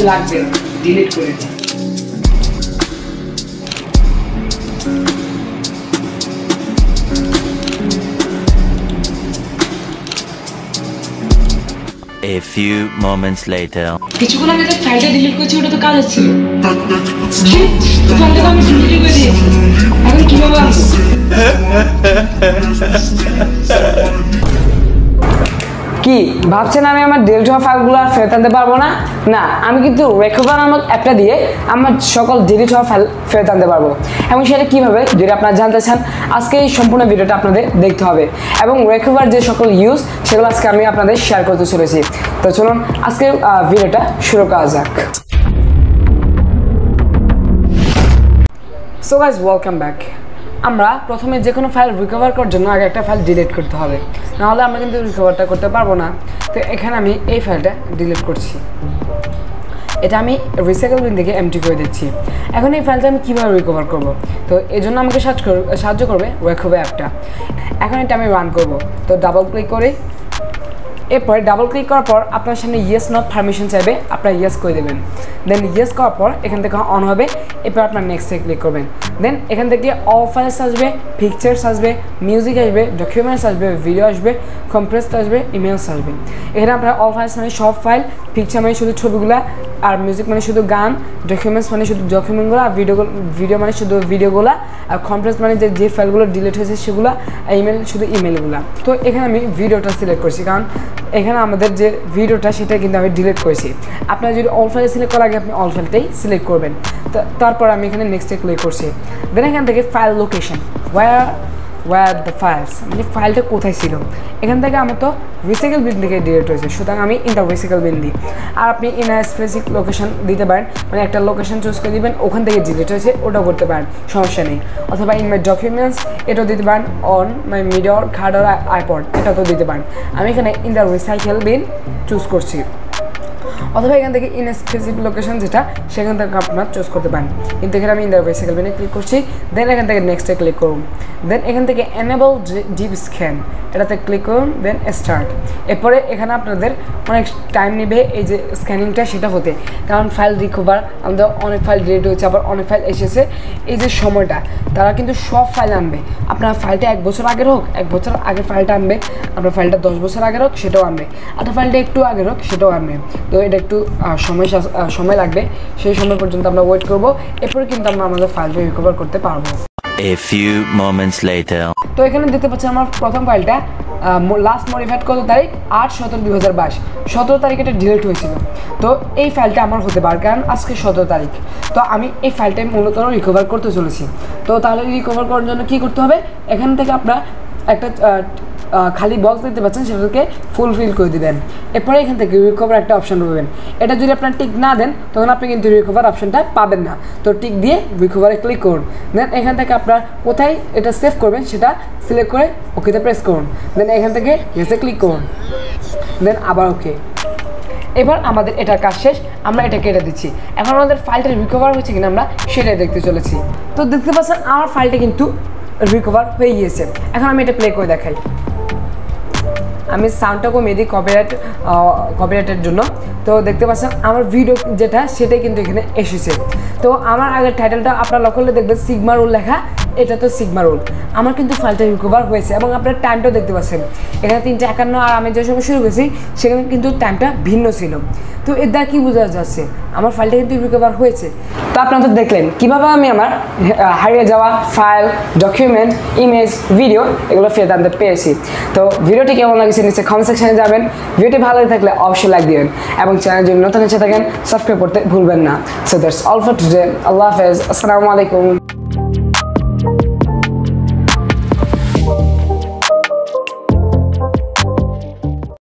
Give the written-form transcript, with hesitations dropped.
লাগবে না, ডিলিট করে দিই। A few moments later. কিছুক্ষণ আগে যে ফাইলটা ডিলিট করছি ওটা তো কাজ ছিল। ফাইলটা আমি ডিলিট করে দিয়েছি। এখন কিভাবে আনবো? কি ভাবছেন আমি আমার ডিলিট হওয়া ফাইলগুলো আর ফেরত আনতে পারবো না? না, আমি কিন্তু রেকুভা নামক অ্যাপটা দিয়ে আমার সকল ডিলিট হওয়া ফাইল ফেরত আনতে পারবো। এবং সেটা কীভাবে, যদি আপনারা জানতে চান আজকে এই সম্পূর্ণ ভিডিওটা আপনাদের দেখতে হবে এবং রেকুভার যে সকল ইউজ সেগুলো আজকে আমি আপনাদের শেয়ার করতে চলেছি। তো চলুন আজকে ভিডিওটা শুরু করা যাক। So guys, welcome back. আমরা প্রথমে যে কোনো ফাইল রিকভার করার জন্য আগে একটা ফাইল ডিলিট করতে হবে, নাহলে আমরা কিন্তু রিকভারটা করতে পারবো না। তো এখানে আমি এই ফাইলটা ডিলিট করছি, এটা আমি রিসাইকেল বিন থেকে এমটি করে দিচ্ছি। এখন এই ফাইলটা আমি কীভাবে রিকভার করব? তো এই জন্য আমাকে সাহায্য করবে রেকুভা অ্যাপটা। এখন এটা আমি রান করব। তো ডাবল ক্লিক করে, এরপরে ডাবল ক্লিক করার পর আপনার সামনে ইয়েস নট পারমিশন চাইবে, আপনার ইয়েস করে দেবেন। দেন ইয়েস করার পর এখান থেকে অন হবে, এরপর আপনার নেক্সটে ক্লিক করবেন। দেন এখান থেকে অল ফাইলস আসবে, পিকচার্স আসবে, মিউজিক আসবে, ডকুমেন্টস আসবে, ভিডিও আসবে, কম্প্রেসড আসবে, ইমেলস আসবে। এখানে আপনার অল ফাইলস মানে সব ফাইল, পিকচার মানে শুধু ছবিগুলো, আর মিউজিক মানে শুধু গান, ডকুমেন্টস মানে শুধু ডকুমেন্টগুলো, আর ভিডিও মানে শুধু ভিডিওগুলো, আর কম্প্রেস মানে যে ফাইলগুলো ডিলিট হয়েছে সেগুলো, আর ইমেল শুধু ইমেলগুলো। তো এখানে আমি ভিডিওটা সিলেক্ট করছি, কারণ এখানে আমাদের যে ভিডিওটা সেটা কিন্তু আমি ডিলিট করেছি। আপনারা যদি অল ফাইল সিলেক্ট করার আগে আপনি অল ফাইলটাই সিলেক্ট করবেন। তারপর আমি এখানে নেক্সটে ক্লিক করছি। দেন এখান থেকে file location, where the files, মানে ফাইলটা কোথায় ছিল। এখান থেকে আমার তো রিসাইকেল বিন থেকে ডিলিট হয়েছে, সুতরাং আমি ইন দ্য রিসাইকেল বিন দিই। আর আপনি ইন আ স্পেসিফিক লোকেশন দিতে পারেন, মানে একটা লোকেশন চুজ করে দিবেন, ওখান থেকে ডিলিট হয়েছে ওটাও করতে পারেন, সমস্যা নেই। অথবা ইন মাই ডকুমেন্টস এটাও দিতে পারেন, অন মাই মিডিয়া কার্ড আর আইপড এটাও তো দিতে পারেন। আমি এখানে in the recycle bin choose করছি। অথবা এখান থেকে ইন স্পেসিফিক লোকেশন যেটা সেখান থেকে আপনার চুজ করতে পারেন। কিন্তু এখানে আমি ইন দ্য রিসাইকেল বিনে ক্লিক করছি। দেন এখান থেকে নেক্সটে ক্লিক করুন। দেন এখান থেকে এনেবল ডিপ স্ক্যান এটাতে ক্লিক করুন, দেন স্টার্ট। এরপরে এখানে আপনাদের অনেক টাইম নেবে এই যে স্ক্যানিংটা সেটা হতে, কারণ ফাইল রিকভার আমাদের অনেক ফাইল ডিলিট হয়েছে, আবার অনেক ফাইল এসেছে। এই যে সময়টা তারা কিন্তু সব ফাইল আনবে, আপনার ফাইলটা 1 বছর আগের হোক 1 বছর আগের ফাইলটা আনবে, আপনার ফাইলটা 10 বছর আগের হোক সেটাও আনবে, আপনার ফাইলটা একটু আগের হোক সেটাও আনবে। তো এটা একটু সময় লাগবে, সেই সময় পর্যন্ত আমরা ওয়েট করব। এরপরে কিন্তু আমরা আমাদের ফাইলটা রিকভার করতে পারবো। A few moments later. তো এখানে দেখতে পাচ্ছেন আমার প্রথম ফাইলটা লাস্ট মডিফাইড কত তারিখ 8/17/2022, 17 তারিখে এটা ডিলিট হয়েছিল। তো এই ফাইলটা আমার হতে পারে, কারণ আজকে 17 তারিখ। তো আমি এই ফাইলটাই মূলত রিকভার করতে চলেছি। তো তাহলে রিকভার করার জন্য কী করতে হবে, এখান থেকে আপনার একটা খালি বক্স দেখতে পাচ্ছেন, সেটাকে ফুলফিল করে দেবেন। এরপরে এখান থেকে রিকভার একটা অপশন পাবেন, এটা যদি আপনার টিক না দেন তখন আপনি কিন্তু রিকভার অপশনটা পাবেন না। তো টিক দিয়ে রিকভারে ক্লিক করুন। দেন এখান থেকে আপনার কোথায় এটা সেভ করবেন সেটা সিলেক্ট করে ওকেতে প্রেস করুন। দেন এখান থেকে ইয়েসে ক্লিক করুন, দেন আবার ওকে। এবার আমাদের এটার কাজ শেষ, আমরা এটা কেটে দিচ্ছি। এখন আমাদের ফাইলটা রিকভার হয়েছে কিনা আমরা সেটাই দেখতে চলেছি। তো দেখতে পাচ্ছেন আমার ফাইলটা কিন্তু রিকভার হয়ে গিয়েছে। এখন আমি এটা প্লে করে দেখাই। আমি সাউন্ডটা কমিয়ে দিই কপিরাইটের জন্য। তো দেখতে পাচ্ছেন আমার ভিডিও যেটা সেটাই কিন্তু এখানে এসেছে। তো আমার আগের টাইটেলটা আপনার লক্ষ্য করলে দেখবেন সিগমা রুল লেখা, এটা তো সিগমা রুল। আমার কিন্তু ফাইলটা রিকভার হয়েছে এবং আপনার টাইমটাও দেখতে পাচ্ছেন এখানে 3:51, আর আমি যে সময় শুরু করেছি সেখানে কিন্তু টাইমটা ভিন্ন ছিল। তো এর দ্বারা কী বোঝা যাচ্ছে আমার ফাইলটা কিন্তু রিকভার হয়েছে। তো আপনারা তো দেখলেন কীভাবে আমি আমার হারিয়ে যাওয়া ফাইল, ডকুমেন্ট, ইমেজ, ভিডিও এগুলো ফেরত আনতে পেরেছি। তো ভিডিওটি কেমন লাগছে নিচে কমেন্ট সেকশনে যাবেন। ভিডিওটি ভালো থাকলে অবশ্যই লাইক দিবেন এবং চ্যানেল যদি নতুন এসে থাকেন সাবস্ক্রাইব করতে ভুলবেন না। So that's all for today. আল্লাহ হাফেজ, আসসালামু আলাইকুম।